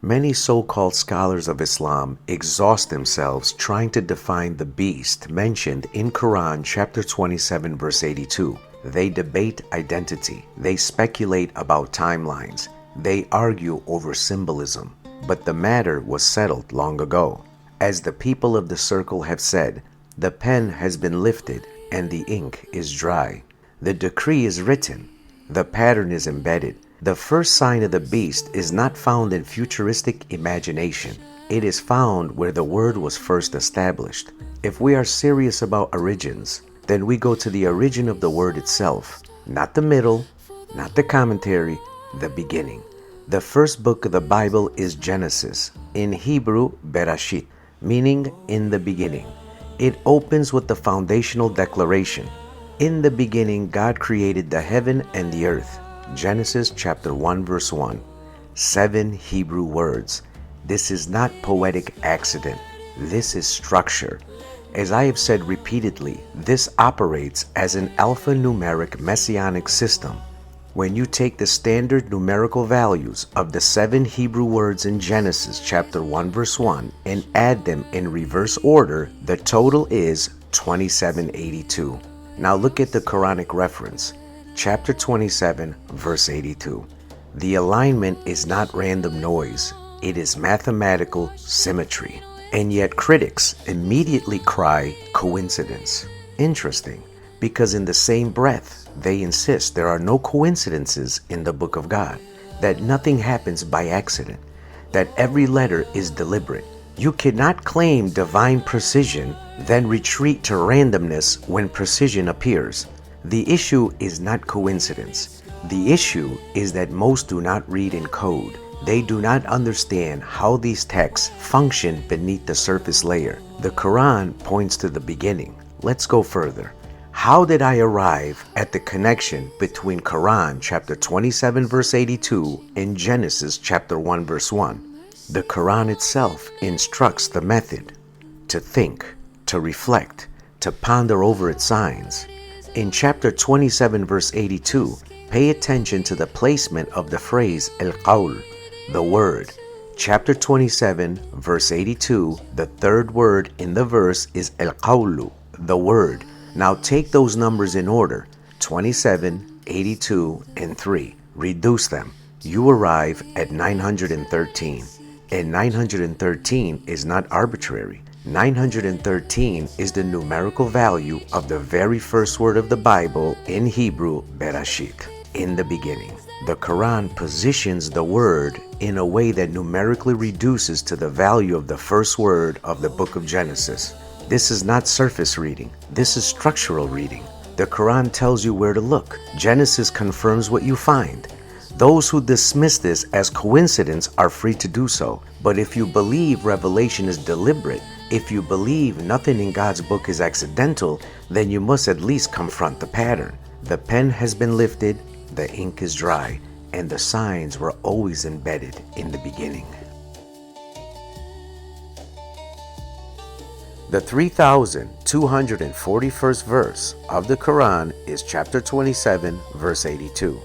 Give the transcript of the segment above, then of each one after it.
Many so-called scholars of Islam exhaust themselves trying to define the beast mentioned in Quran chapter 27 verse 82. They debate identity. They speculate about timelines. They argue over symbolism. But the matter was settled long ago. As the people of the circle have said, the pen has been lifted and the ink is dry. The decree is written. The pattern is embedded. The first sign of the beast is not found in futuristic imagination. It is found where the word was first established. If we are serious about origins, then we go to the origin of the word itself, not the middle, not the commentary, the beginning. The first book of the Bible is Genesis, in Hebrew Bereshit, meaning in the beginning. It opens with the foundational declaration. In the beginning, God created the heaven and the earth. Genesis chapter 1 verse 1. 7 Hebrew words. This is not poetic accident. This is structure. As I have said repeatedly, this operates as an Alpha Numeric Messianic System. When you take the standard numerical values of the 7 Hebrew words in Genesis chapter 1 verse 1 and add them in reverse order, the total is 2782. Now look at the Quranic reference. Chapter 27 verse 82. The alignment is not random noise. It is mathematical symmetry. And yet critics immediately cry coincidence. Interesting, because in the same breath, they insist there are no coincidences in the book of God, that nothing happens by accident, that every letter is deliberate. You cannot claim divine precision, then retreat to randomness when precision appears. The issue is not coincidence. The issue is that most do not read in code. They do not understand how these texts function beneath the surface layer. The Quran points to the beginning. Let's go further. How did I arrive at the connection between Quran chapter 27 verse 82 and Genesis chapter 1 verse 1? The Quran itself instructs the method to think, to reflect, to ponder over its signs. In chapter 27 verse 82, pay attention to the placement of the phrase al-qawl, the word. Chapter 27 verse 82, the third word in the verse is al-qawlu, the word. Now take those numbers in order, 27, 82, and 3. Reduce them. You arrive at 913. And 913 is not arbitrary. 913 is the numerical value of the very first word of the Bible in Hebrew, Bereshit, in the beginning. The Quran positions the word in a way that numerically reduces to the value of the first word of the book of Genesis. This is not surface reading. This is structural reading. The Quran tells you where to look. Genesis confirms what you find. Those who dismiss this as coincidence are free to do so. But if you believe revelation is deliberate, if you believe nothing in God's book is accidental, then you must at least confront the pattern. The pen has been lifted, the ink is dry, and the signs were always embedded in the beginning. The 3241st verse of the Quran is chapter 27, verse 82.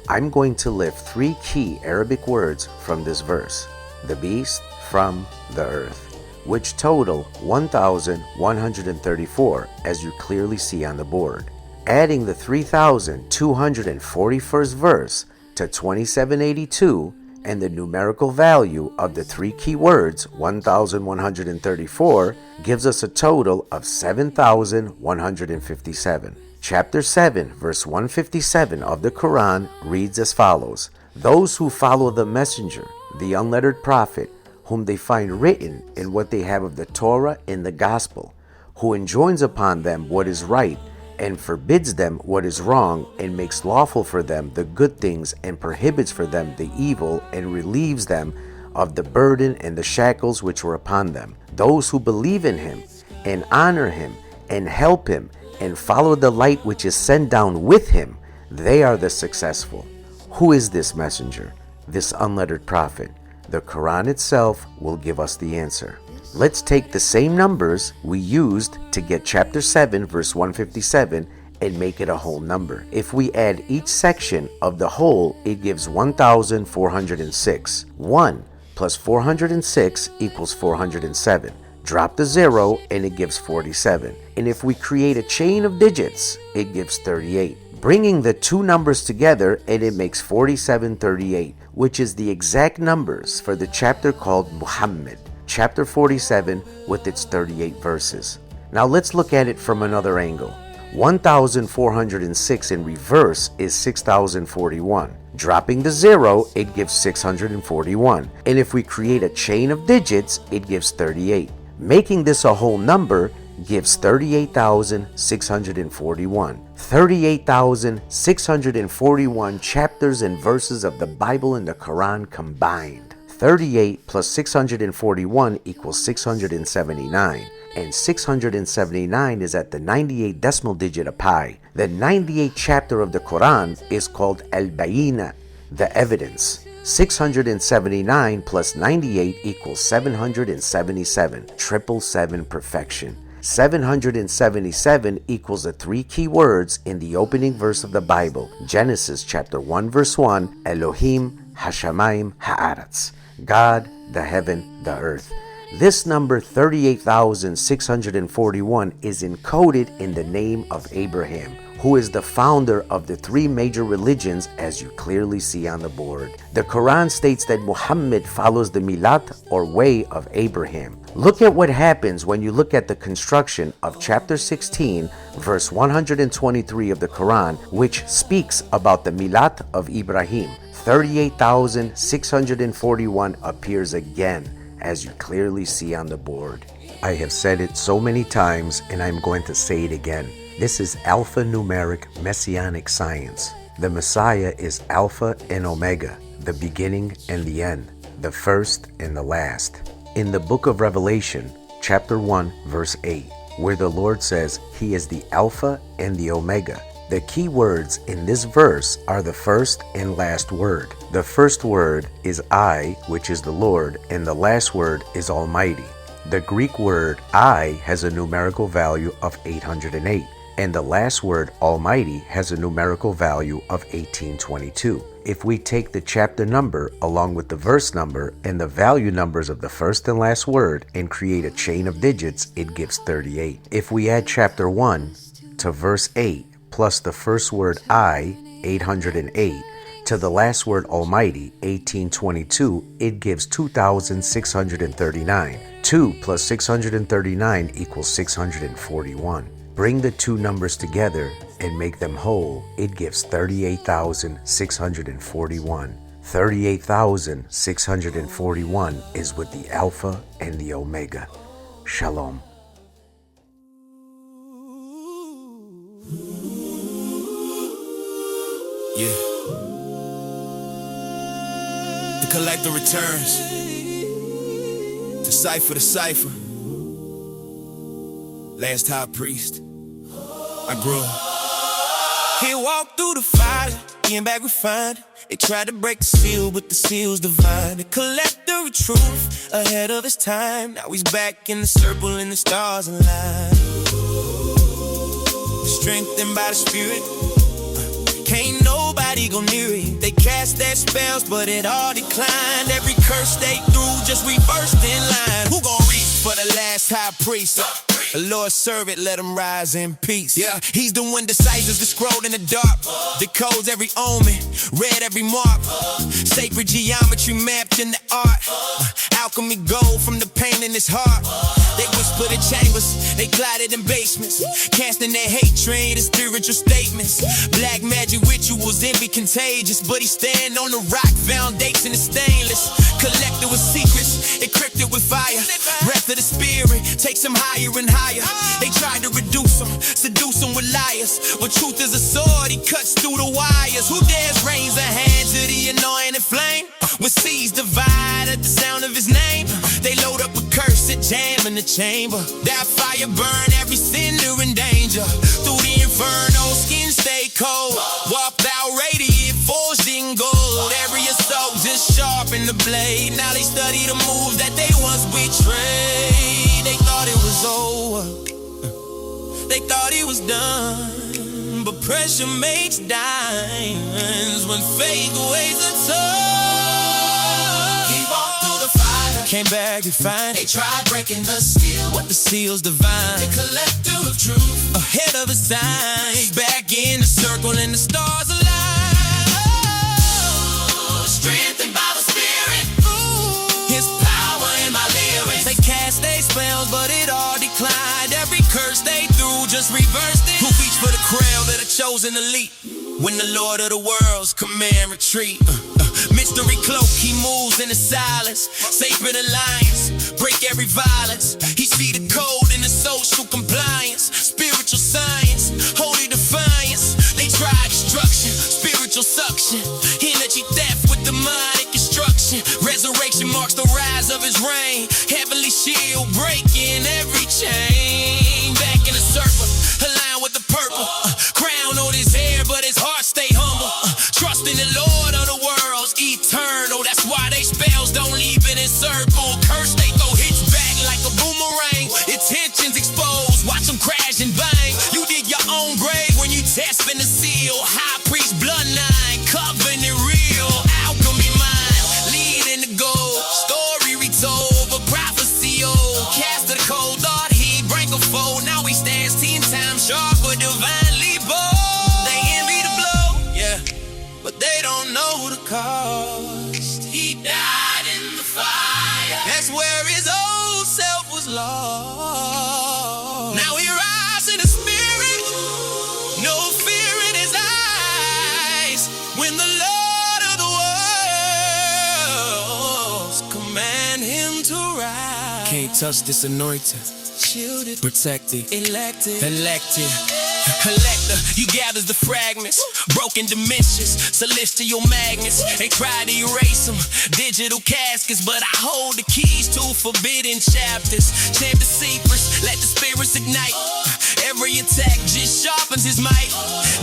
I'm going to lift 3 key Arabic words from this verse: the beast, from, the earth, which total 1,134, as you clearly see on the board. Adding the 3241st verse to 2782 and the numerical value of the 3 key words 1,134 gives us a total of 7,157. Chapter 7 verse 157 of the Quran reads as follows: those who follow the messenger, the unlettered prophet, whom they find written in what they have of the Torah in the gospel, who enjoins upon them what is right and forbids them what is wrong, and makes lawful for them the good things and prohibits for them the evil, and relieves them of the burden and the shackles which were upon them. Those who believe in him and honor him and help him and follow the light which is sent down with him, they are the successful. Who is this messenger, this unlettered prophet? The Quran itself will give us the answer. Let's take the same numbers we used to get chapter 7 verse 157 and make it a whole number. If we add each section of the whole, it gives 1,406. 1 plus 406 equals 407. Drop the 0 and it gives 47. And if we create a chain of digits, it gives 38. Bringing the two numbers together and it makes 4738, which is the exact numbers for the chapter called Muhammad, chapter 47 with its 38 verses. Now let's look at it from another angle. 1406 in reverse is 6041. Dropping the 0, it gives 641. And if we create a chain of digits, it gives 38. Making this a whole number gives 38,641. 38,641 chapters and verses of the Bible and the Quran combined. 38 plus 641 equals 679. And 679 is at the 98 decimal digit of pi. The 98th chapter of the Quran is called Al-Bayina, the evidence. 679 plus 98 equals 777, 777 perfection. 777 equals the three key words in the opening verse of the Bible, Genesis chapter 1 verse 1, Elohim Hashamayim Haaretz, God, the heaven, the earth. This number 38,641 is encoded in the name of Abraham, who is the founder of the three major religions, as you clearly see on the board. The Quran states that Muhammad follows the Milat or way of Abraham. Look at what happens when you look at the construction of chapter 16, verse 123 of the Quran, which speaks about the Milat of Ibrahim. 38,641 appears again, as you clearly see on the board. I have said it so many times and I'm going to say it again. This is Alpha Numeric Messianic Science. The Messiah is Alpha and Omega, the beginning and the end, the first and the last. In the book of Revelation, chapter 1, verse 8, where the Lord says He is the Alpha and the Omega, the key words in this verse are the first and last word. The first word is I, which is the Lord, and the last word is Almighty. The Greek word I has a numerical value of 808, and the last word Almighty has a numerical value of 1822. If we take the chapter number along with the verse number and the value numbers of the first and last word and create a chain of digits, it gives 38. If we add chapter 1 to verse 8, plus the first word I, 808, to the last word Almighty, 1822, it gives 2,639. 2 plus 639 equals 641. Bring the two numbers together and make them whole, it gives 38,641. 38,641 is with the Alpha and the Omega. Shalom. Yeah. The collector returns. Decipher the cipher. Last high priest. Agron. He walked through the fire, came back refined. They tried to break the seal, but the seal's divine. The collector of truth, ahead of his time. Now he's back in the circle and the stars align. Strengthened by the spirit. Can't nobody go near it. They cast their spells, but it all declined. Every curse they threw just reversed in line. Who gon' reach for the last high priest? The Lord serve it, let him rise in peace. Yeah, he's the one deciphers the scroll in the dark, decodes every omen, read every mark. Sacred geometry mapped in the art. Alchemy gold from the pain in his heart. They whisper the chambers, they glided in basements, casting their hatred and spiritual statements. Black magic rituals, envy contagious, but he stand on the rock foundation is stainless. Collected with secrets, encrypted with fire. Breath of the spirit takes him higher and higher. They tried to reduce him, seduce him with liars. But truth is a sword, he cuts through the wires. Who dares raise a hand to the anointed flame? When seas divide at the sound of his name, they load up a curse and jam in the chamber. That fire burn every sinner in danger. Through the inferno, skin stay cold. Walk thou radiant, forged in gold. Every assault just sharpen the blade. Now they study the moves that they once betrayed. They thought it was over, they thought it was done. But pressure makes diamonds when faith weighs a ton. He walked through the came back refined. They tried breaking the seal, what the seal's divine. The collector of truth, ahead of his time. Back in the circle and the stars align. Strengthened by the Spirit, His power in my lyrics. They cast their spells, but it all declined. Every curse they threw just reversed it. Who reached for the crown that a chosen elite? When the Lord of the worlds command retreat. Mystery cloak, He moves in the silence. Sacred alliance, break every violence. He see the code in the social compliance. Spiritual science, holy defiance. They try destruction, spiritual suction. Energy theft with demonic instruction. Resurrection marks the rise of His reign. Heavenly shield breaking every chain. Back in the circle, aligned with the purple. Crown on His hair, but His heart stay humble. Trust in the Lord of the worlds, eternal. That's why they spells don't leave it in circle. Curse, they throw hits back like a boomerang. Intentions exposed, watch them crash and bang. You dig your own grave when you test in the seal. High priest bloodline, covenant real. Alchemy mind, lead in the gold. Story retold, but prophecy old. Cast the cold thought, he break a fold. Now he stands 10 times sharper, divinely bold. They envy the blow, yeah, but they don't know the cost. He died in the fire. That's where his old self was lost. Now he rises in the Spirit, no fear in his eyes. When the Lord of the worlds command him to rise. Can't touch this anointing. Shielded, protected, elected. Collector, he gathers the fragments, broken dimensions, celestial magnets. They try to erase them, digital caskets, but I hold the keys to forbidden chapters. Chant the secrets, let the spirits ignite. Every attack just sharpens his might.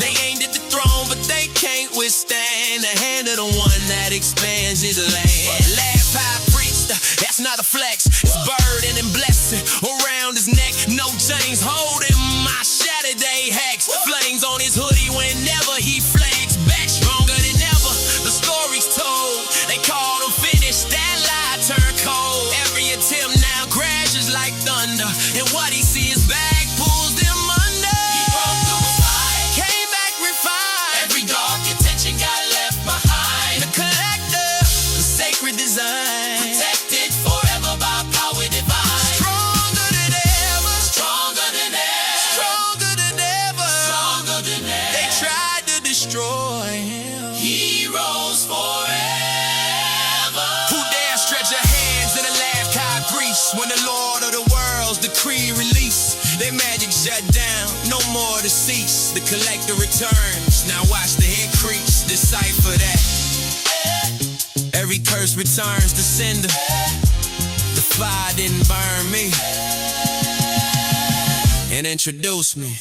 They aimed at the throne, but they can't withstand the hand of the one that expands his land. Laugh high priest, that's not a flex. It's burden and blessing around his neck. No chains hold him. My shattered day hacks, flames on his hoodie whenever he flags. Back stronger than ever, the story's told. They called him finished, that lie turned cold. Every attempt now crashes like thunder, and what he sees back pulls them under. He broke through fire, came back refined. Every dark intention got left behind. The collector, the sacred design, protected forever by power divine. Stronger than ever, stronger than ever, stronger than ever, stronger than ever. They tried to destroy him. He rose forever. Who dare stretch your hands in a laugh high grease when the Lord of the worlds decree release? Their magic shut down, no more to cease. The collector returns, now watch the head crease. Decipher that. Every curse returns to sender. The fire didn't burn me and introduce me.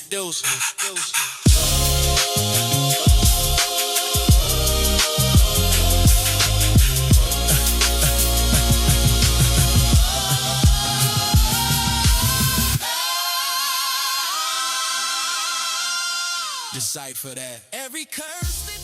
Decipher that. Every curse that